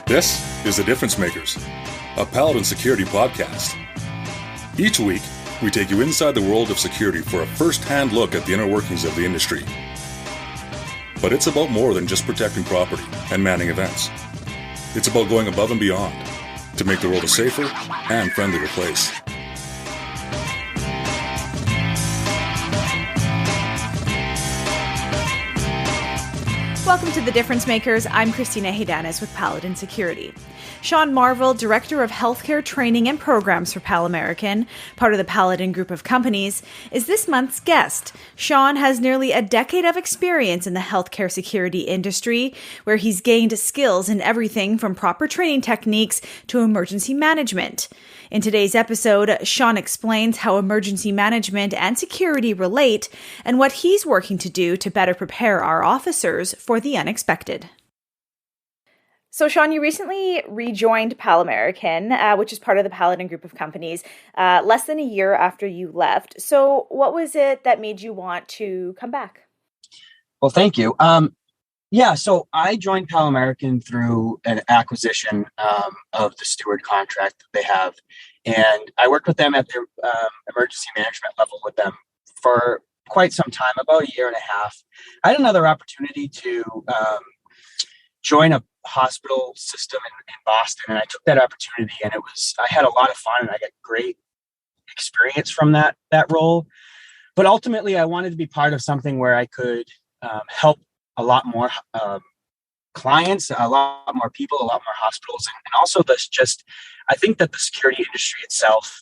This is The Difference Makers, a Paladin security podcast. Each week, we take you inside the world of security for a first-hand look at the inner workings of the industry. But it's about more than just protecting property and manning events. It's about going above and beyond to make the world a safer and friendlier place. Welcome to The Difference Makers. I'm Christina Haydanis with Paladin Security. Sean Marvel, Director of Healthcare Training and Programs for Palamerican, part of the Paladin group of companies, is this month's guest. Sean has nearly a decade of experience in the healthcare security industry, where he's gained skills in everything from proper training techniques to emergency management. In today's episode, Sean explains how emergency management and security relate and what he's working to do to better prepare our officers for the unexpected. So, Sean, you recently rejoined Palamerican, which is part of the Paladin group of companies, less than a year after you left. So what was it that made you want to come back? Well, thank you. So I joined Palamerican through an acquisition of the steward contract that they have. And I worked with them at their emergency management level with them for quite some time, about a year and a half. I had another opportunity to join a hospital system in Boston, and I took that opportunity, and I had a lot of fun, and I got great experience from that role. But ultimately, I wanted to be part of something where I could help a lot more clients, a lot more people, a lot more hospitals, and also I think that the security industry itself,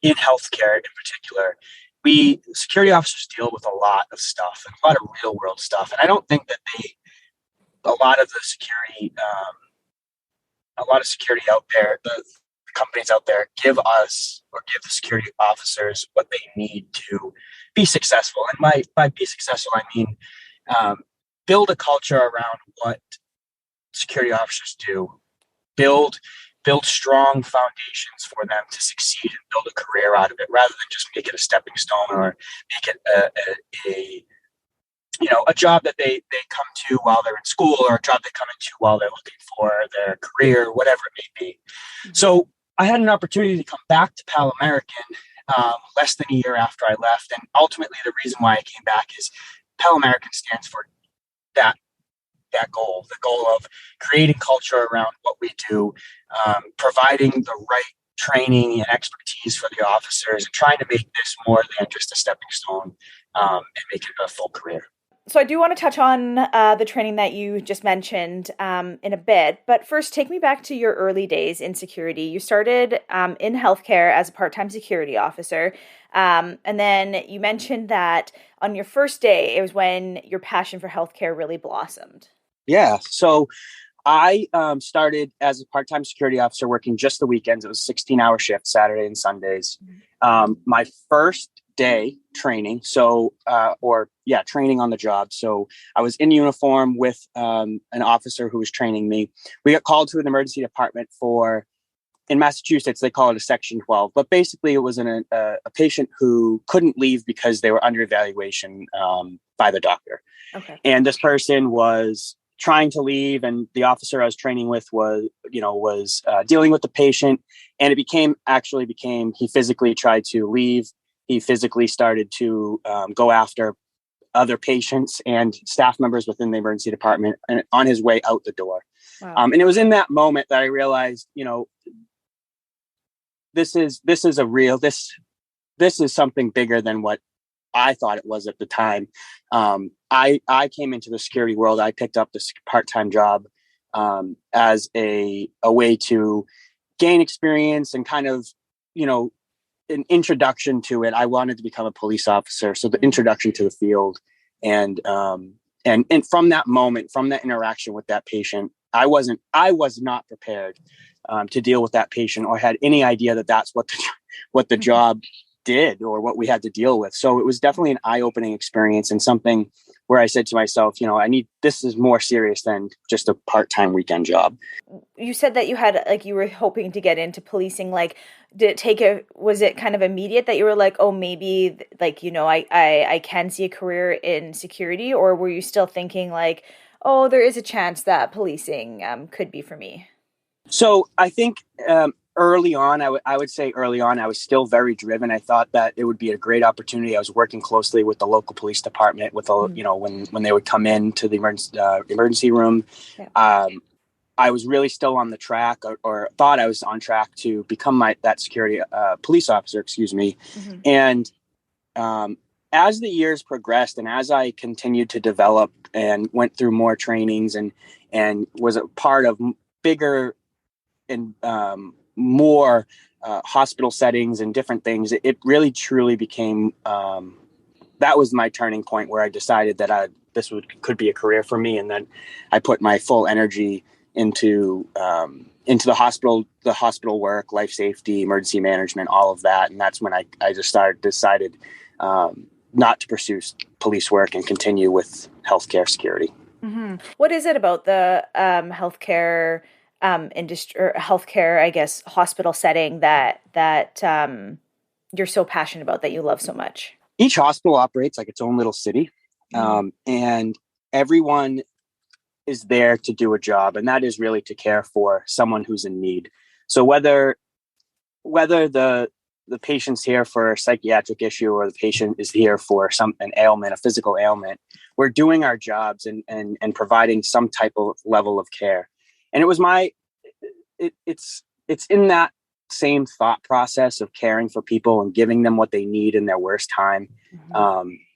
in healthcare in particular, security officers deal with a lot of stuff, and a lot of real world stuff, and I don't think that a lot of security out there, the companies out there give us or give the security officers what they need to be successful. And by be successful, I mean build a culture around what security officers do, build strong foundations for them to succeed and build a career out of it, rather than just make it a stepping stone or make it a job that they come to while they're in school, or a job they come into while they're looking for their career, whatever it may be. Mm-hmm. So I had an opportunity to come back to Palamerican less than a year after I left. And ultimately the reason why I came back is Palamerican stands for that goal, the goal of creating culture around what we do, providing the right training and expertise for the officers, and trying to make this more than just a stepping stone and make it a full career. So I do want to touch on the training that you just mentioned in a bit, but first take me back to your early days in security. You started in healthcare as a part-time security officer, and then you mentioned that on your first day, it was when your passion for healthcare really blossomed. Yeah, so I started as a part-time security officer working just the weekends. It was a 16-hour shift, Saturday and Sundays. My first day training, training on the job. So I was in uniform with an officer who was training me. We got called to an emergency department in Massachusetts, they call it a Section 12, but basically it was a patient who couldn't leave because they were under evaluation by the doctor. Okay. And this person was trying to leave, and the officer I was training with was dealing with the patient, and it became he physically tried to leave. He physically started to go after other patients and staff members within the emergency department, and on his way out the door. Wow. And it was in that moment that I realized, this is something bigger than what I thought it was at the time. I came into the security world. I picked up this part-time job as a way to gain experience and kind of, an introduction to it. I wanted to become a police officer. So the introduction to the field and from that moment, from that interaction with that patient, I was not prepared to deal with that patient, or had any idea that that's what the job did or what we had to deal with. So it was definitely an eye-opening experience, and something where I said to myself, this is more serious than just a part-time weekend job. You said that you were hoping to get into policing. Was it kind of immediate that you were like, oh, maybe I can see a career in security, or were you still thinking like, oh, there is a chance that policing could be for me? So I think early on, I would say early on, I was still very driven. I thought that it would be a great opportunity. I was working closely with the local police department with, when they would come into the emergency room. Yeah. I was really still on the track or thought I was on track to become that security police officer, excuse me. Mm-hmm. And as the years progressed and as I continued to develop and went through more trainings and was a part of bigger and more hospital settings and different things, it really truly became that was my turning point where I decided that this could be a career for me. And then I put my full energy into the hospital work, life safety, emergency management, all of that. And that's when I just decided not to pursue police work and continue with healthcare security. Mm-hmm. What is it about the healthcare industry or healthcare, I guess, hospital setting that you're so passionate about, that you love so much? Each hospital operates like its own little city, and everyone is there to do a job, and that is really to care for someone who's in need. So whether the patient's here for a psychiatric issue or the patient is here for an ailment, a physical ailment, we're doing our jobs and providing some type of level of care. And it was it's in that same thought process of caring for people and giving them what they need in their worst time.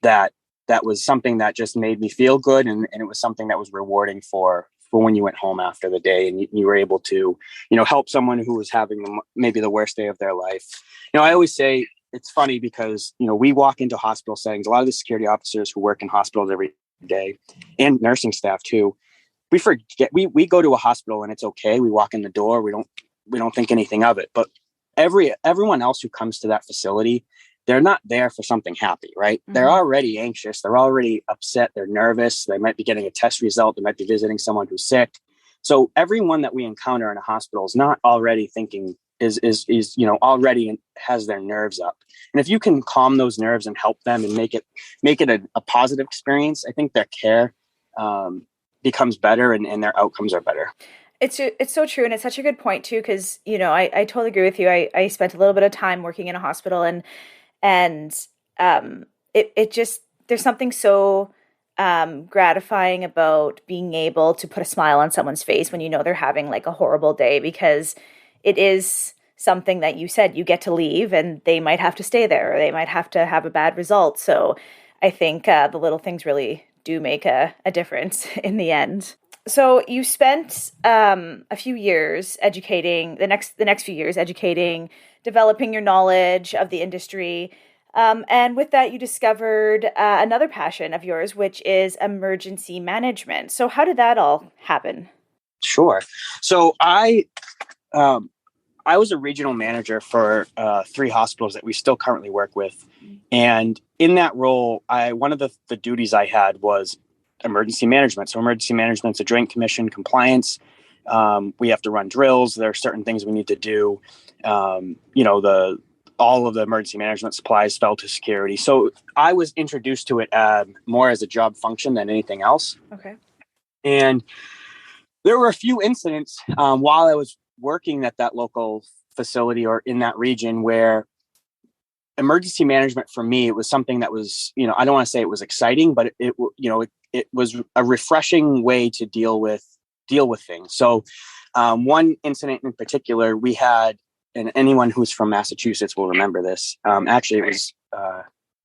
That was something that just made me feel good. And it was something that was rewarding for when you went home after the day and you were able to, help someone who was having maybe the worst day of their life. I always say it's funny because, we walk into hospital settings, a lot of the security officers who work in hospitals every day and nursing staff too, we forget, we go to a hospital and it's okay. We walk in the door. We don't think anything of it, but everyone else who comes to that facility, they're not there for something happy, right? Mm-hmm. They're already anxious. They're already upset. They're nervous. They might be getting a test result. They might be visiting someone who's sick. So everyone that we encounter in a hospital is not already thinking is already has their nerves up. And if you can calm those nerves and help them and make it a positive experience, I think their care becomes better and their outcomes are better. It's so true. And it's such a good point too, because, I totally agree with you. I spent a little bit of time working in a hospital and it just, there's something so gratifying about being able to put a smile on someone's face when they're having like a horrible day, because it is something that you said you get to leave and they might have to stay there or they might have to have a bad result. So I think the little things really do make a difference in the end. So you spent a few years educating, the next few years educating, developing your knowledge of the industry. And with that, you discovered another passion of yours, which is emergency management. So how did that all happen? Sure. So I was a regional manager for 3 hospitals that we still currently work with. And in that role, one of the duties I had was emergency management. So emergency management is a Joint Commission compliance. We have to run drills. There are certain things we need to do. All of the emergency management supplies fell to security. So I was introduced to it more as a job function than anything else. Okay. And there were a few incidents while I was working at that local facility or in that region where emergency management for me, it was something that was, I don't want to say it was exciting, but it was a refreshing way to deal with things. So one incident in particular, we had, and anyone who's from Massachusetts will remember this. Actually, it was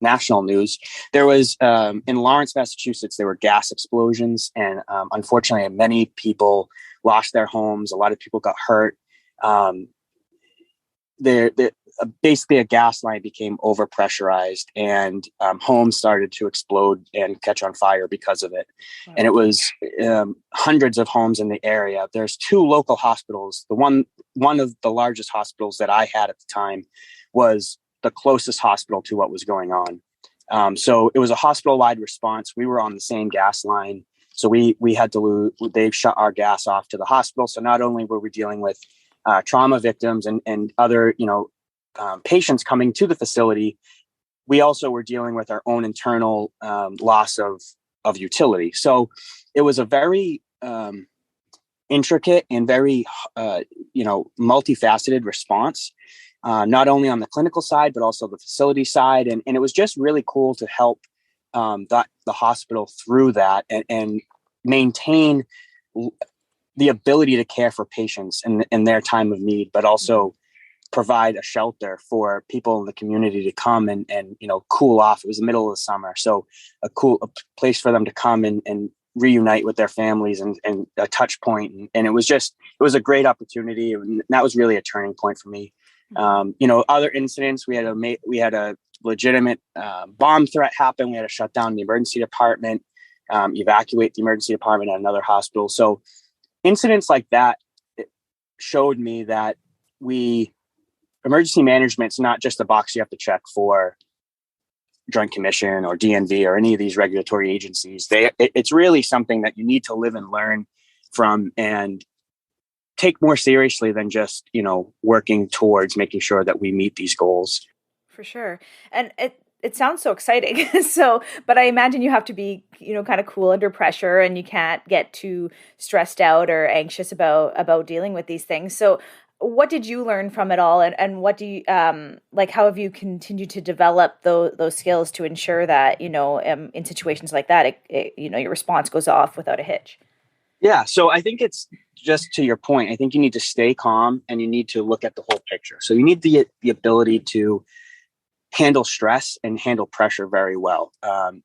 national news. There was in Lawrence, Massachusetts, there were gas explosions, and unfortunately, many people lost their homes. A lot of people got hurt. Basically, a gas line became overpressurized, and homes started to explode and catch on fire because of it. Wow. And it was hundreds of homes in the area. There's 2 local hospitals. One of the largest hospitals that I had at the time was the closest hospital to what was going on. So it was a hospital-wide response. We were on the same gas line. So we had to they shut our gas off to the hospital. So not only were we dealing with trauma victims and other, patients coming to the facility, we also were dealing with our own internal loss of utility. So it was a very intricate and very multifaceted response, not only on the clinical side but also the facility side, and it was just really cool to help the hospital through that and maintain the ability to care for patients in their time of need, but also provide a shelter for people in the community to come and cool off. It was the middle of the summer, so a place for them to come and reunite with their families and a touch point. And it was a great opportunity. And that was really a turning point for me. Other incidents, we had a legitimate bomb threat happen. We had to shut down the emergency department, evacuate the emergency department at another hospital. So incidents like that showed me that emergency management's not just a box you have to check for Joint Commission or DNV or any of these regulatory agencies. It's really something that you need to live and learn from and take more seriously than just, working towards making sure that we meet these goals. For sure. And it sounds so exciting. But I imagine you have to be, kind of cool under pressure, and you can't get too stressed out or anxious about dealing with these things. So what did you learn from it all? And what do you, how have you continued to develop those skills to ensure that, in situations like that, your response goes off without a hitch? Yeah. So I think it's just to your point. I think you need to stay calm and you need to look at the whole picture. So you need the ability to handle stress and handle pressure very well.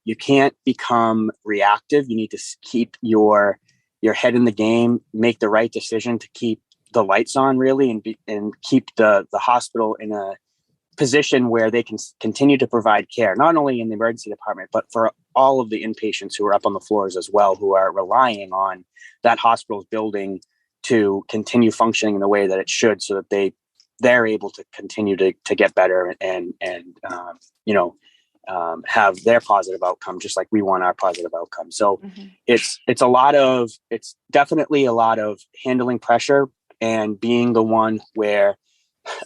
You can't become reactive. You need to keep your head in the game, make the right decision to keep the lights on really, and keep the hospital in a position where they can continue to provide care, not only in the emergency department, but for all of the inpatients who are up on the floors as well, who are relying on that hospital's building to continue functioning in the way that it should, so that they're able to continue to get better and have their positive outcome, just like we want our positive outcome. So it's definitely a lot of handling pressure and being the one where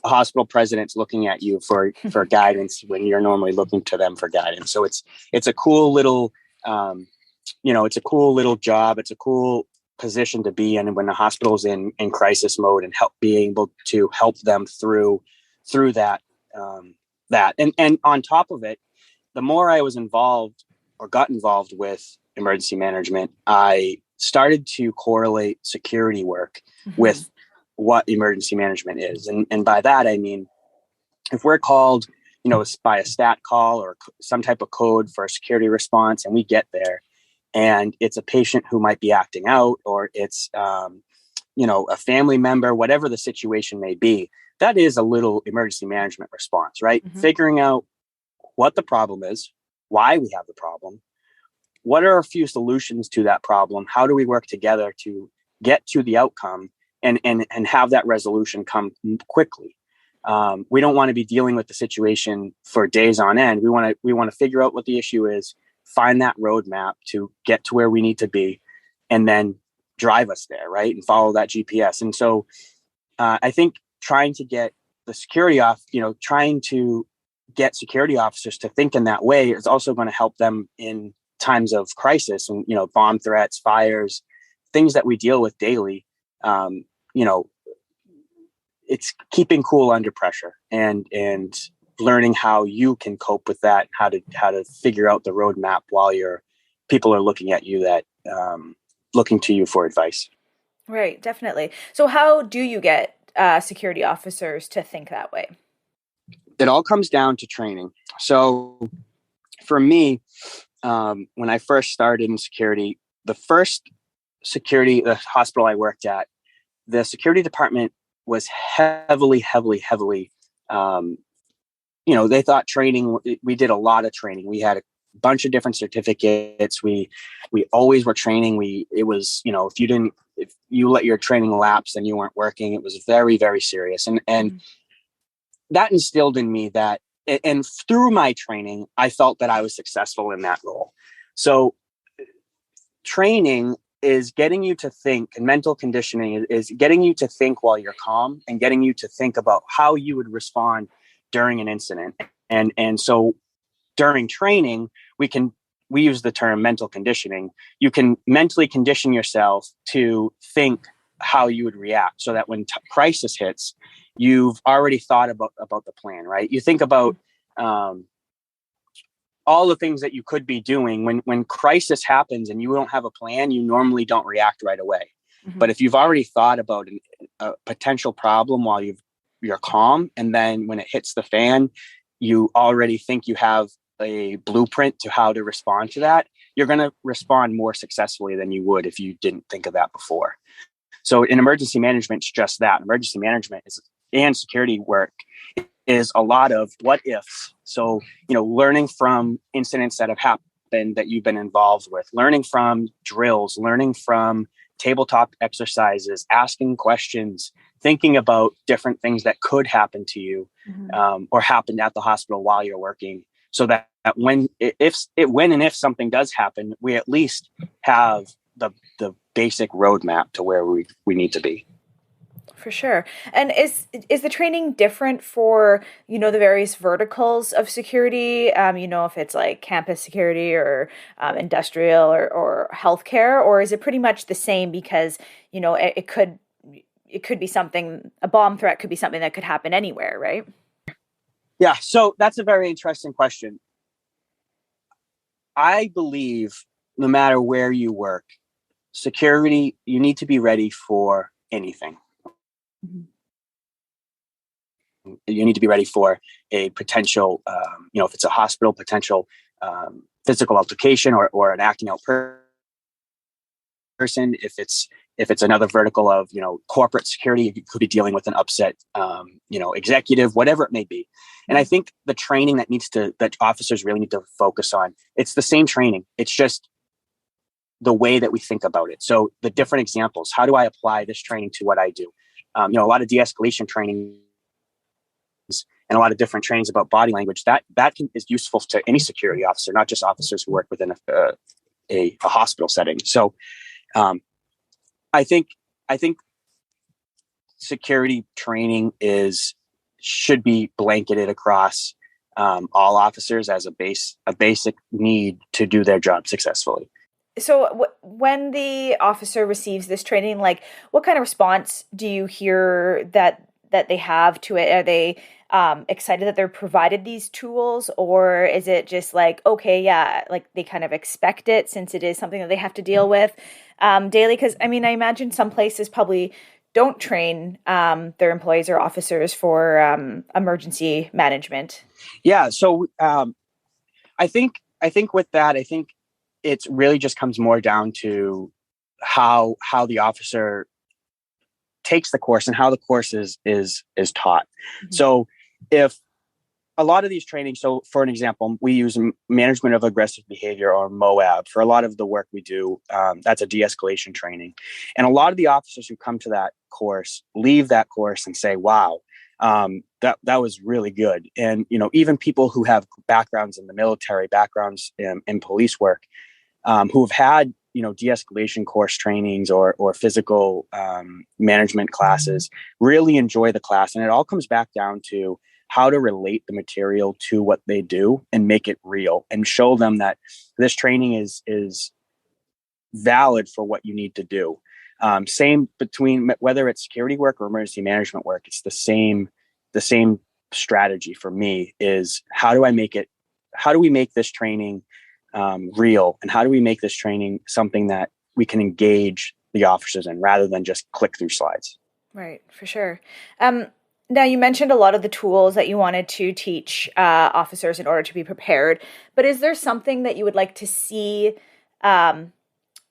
a hospital president's looking at you for guidance when you're normally looking to them for guidance. So it's a cool little, it's a cool little job. It's a cool position to be in when the hospital's in crisis mode, and being able to help them through that. And on top of it, the more I was involved or got involved with emergency management, I started to correlate security work with what emergency management is. And by that, I mean, if we're called, by a stat call or some type of code for a security response, and we get there and it's a patient who might be acting out, or it's, a family member, whatever the situation may be, that is a little emergency management response, right? Figuring out what the problem is, why we have the problem, what are a few solutions to that problem, how do we work together to get to the outcome and have that resolution come quickly. We don't want to be dealing with the situation for days on end. We want to figure out what the issue is, find that roadmap to get to where we need to be, and then drive us there, right? And follow that GPS. And so I think trying to get security officers to think in that way is also going to help them in times of crisis and, bomb threats, fires, things that we deal with daily. It's keeping cool under pressure and learning how you can cope with that, how to figure out the roadmap while people are looking at you, that looking to you for advice. Right. Definitely. So how do you get security officers to think that way? It all comes down to training. So for me, when I first started in security, the hospital I worked at, the security department was heavily, they thought training, we did a lot of training. We had a bunch of different certificates. We always were training. If you let your training lapse, then you weren't working. It was very, very serious. And that instilled in me that, and through my training, I felt that I was successful in that role. So training is getting you to think, and mental conditioning is getting you to think while you're calm and getting you to think about how you would respond during an incident. And so during training, we we use the term mental conditioning. You can mentally condition yourself to think how you would react so that when crisis hits, you've already thought about the plan, right? You think about all the things that you could be doing. When crisis happens and you don't have a plan, you normally don't react right away. Mm-hmm. But if you've already thought about a potential problem while you're calm, and then when it hits the fan, you already think you have a blueprint to how to respond to that, you're going to respond more successfully than you would if you didn't think of that before. So in emergency management, it's just that. Emergency management and security work is a lot of what ifs. So, learning from incidents that have happened that you've been involved with, learning from drills, learning from tabletop exercises, asking questions, thinking about different things that could happen to you, mm-hmm. Or happened at the hospital while you're working, so that when and if something does happen, we at least have the basic roadmap to where we need to be. For sure. And is the training different for, the various verticals of security? If it's like campus security or industrial or healthcare, or is it pretty much the same because, it could be something, a bomb threat could be something that could happen anywhere, right? Yeah. So that's a very interesting question. I believe no matter where you work, security, you need to be ready for anything. Mm-hmm. You need to be ready for a potential, if it's a hospital, potential physical altercation or an acting out person. If it's another vertical of, corporate security, you could be dealing with an upset, executive, whatever it may be. And I think the training that officers really need to focus on, it's the same training. It's just the way that we think about it. So the different examples, how do I apply this training to what I do? A lot of de-escalation training and a lot of different trainings about body language that is useful to any security officer, not just officers who work within a hospital setting. So I think security training should be blanketed across all officers as a basic need to do their job successfully. So when the officer receives this training, like what kind of response do you hear that they have to it? Are they excited that they're provided these tools, or is it just like, okay, yeah, like they kind of expect it since it is something that they have to deal with daily? Because I imagine some places probably don't train their employees or officers for emergency management. Yeah. So I think with that, it really just comes more down to how the officer takes the course and how the course is taught. Mm-hmm. So if a lot of these trainings, so for an example, we use management of aggressive behavior, or MOAB, for a lot of the work we do. That's a de-escalation training. And a lot of the officers who come to that course leave that course and say, wow, that was really good. And, even people who have backgrounds in the military, backgrounds in police work, who have had, de-escalation course trainings or physical management classes, really enjoy the class. And it all comes back down to how to relate the material to what they do and make it real and show them that this training is valid for what you need to do. Same between whether it's security work or emergency management work, it's the same strategy for me is how do we make this training real, and how do we make this training something that we can engage the officers in rather than just click through slides. Right, for sure. Now, you mentioned a lot of the tools that you wanted to teach officers in order to be prepared, but is there something that you would like to see, that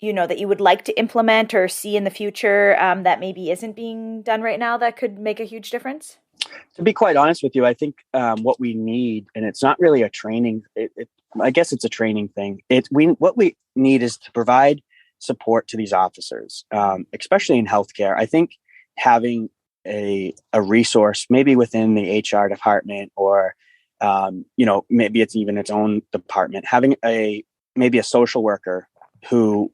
you would like to implement or see in the future that maybe isn't being done right now that could make a huge difference? To be quite honest with you, I think what we need, and it's not really a training, I guess it's a training thing. What we need is to provide support to these officers, especially in healthcare. I think having a resource, maybe within the HR department, or maybe it's even its own department, having maybe a social worker who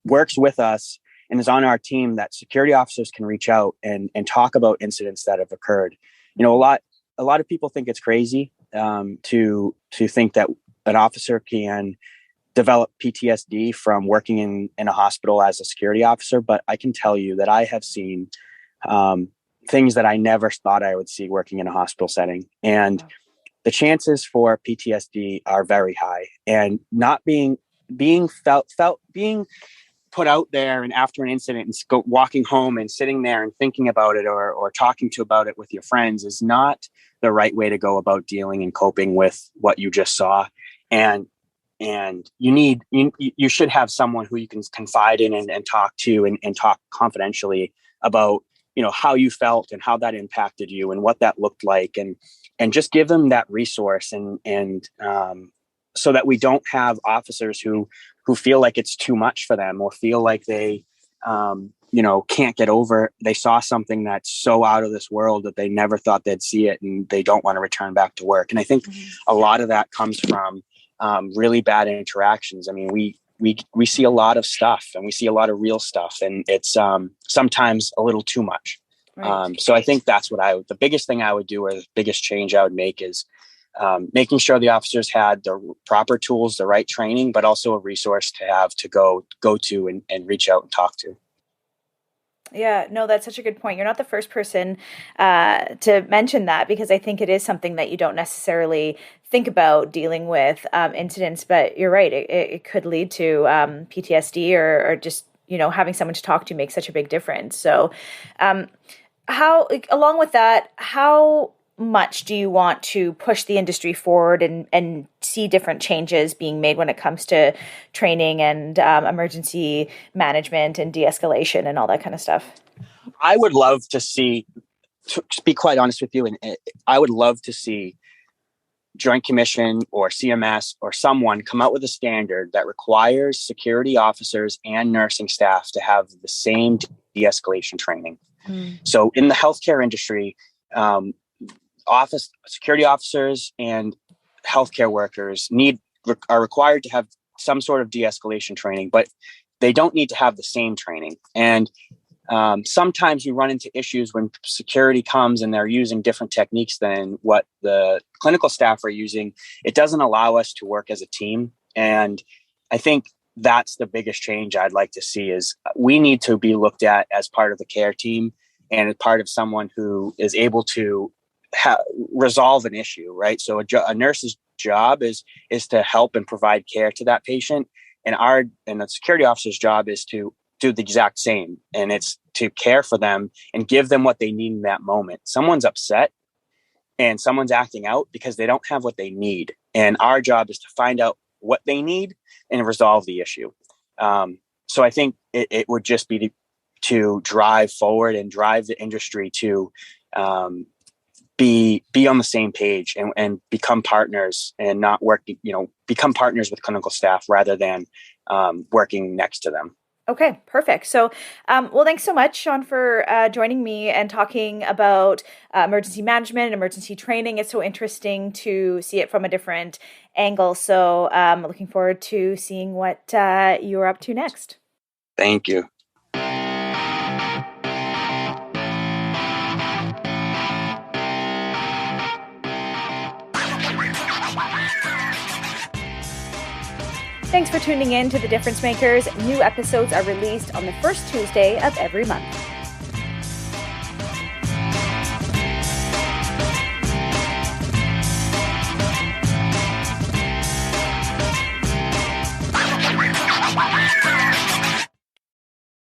works with us and is on our team, that security officers can reach out and talk about incidents that have occurred. A lot of people think it's crazy to think that an officer can developed PTSD from working in a hospital as a security officer, but I can tell you that I have seen things that I never thought I would see working in a hospital setting. And the chances for PTSD are very high, and not being put out there and after an incident and walking home and sitting there and thinking about it or talking about it with your friends is not the right way to go about dealing and coping with what you just saw. And you should have someone who you can confide in and talk to and talk confidentially about, how you felt and how that impacted you and what that looked like, and just give them that resource and so that we don't have officers who feel like it's too much for them or feel like they, can't get over. They saw something that's so out of this world that they never thought they'd see it, and they don't want to return back to work. And I think a lot of that comes from really bad interactions. I mean, we see a lot of stuff, and we see a lot of real stuff, and it's sometimes a little too much. Right. So I think that's the biggest thing I would do, or the biggest change I would make, is making sure the officers had the proper tools, the right training, but also a resource to have to go to and reach out and talk to. Yeah, no, that's such a good point. You're not the first person to mention that, because I think it is something that you don't necessarily think about dealing with incidents, but you're right. It could lead to PTSD or just, having someone to talk to makes such a big difference. So along with that, how much do you want to push the industry forward and see different changes being made when it comes to training and emergency management and de-escalation and all that kind of stuff? I would love to see, to be quite honest with you, and I would love to see Joint Commission or CMS or someone come out with a standard that requires security officers and nursing staff to have the same de-escalation training. So in the healthcare industry, security officers and healthcare workers are required to have some sort of de-escalation training, but they don't need to have the same training. And sometimes you run into issues when security comes and they're using different techniques than what the clinical staff are using. It doesn't allow us to work as a team. And I think that's the biggest change I'd like to see, is we need to be looked at as part of the care team and as part of someone who is able to resolve an issue, right? So a nurse's job is to help and provide care to that patient, and the security officer's job is to do the exact same, and it's to care for them and give them what they need in that moment. Someone's upset and someone's acting out because they don't have what they need, and our job is to find out what they need and resolve the issue. So I think it would just be to drive forward and drive the industry to be on the same page and become partners, and not become partners with clinical staff rather than working next to them. Okay, perfect. So, well, thanks so much, Sean, for joining me and talking about emergency management and emergency training. It's so interesting to see it from a different angle. So looking forward to seeing what you're up to next. Thank you. Thanks for tuning in to The Difference Makers. New episodes are released on the first Tuesday of every month.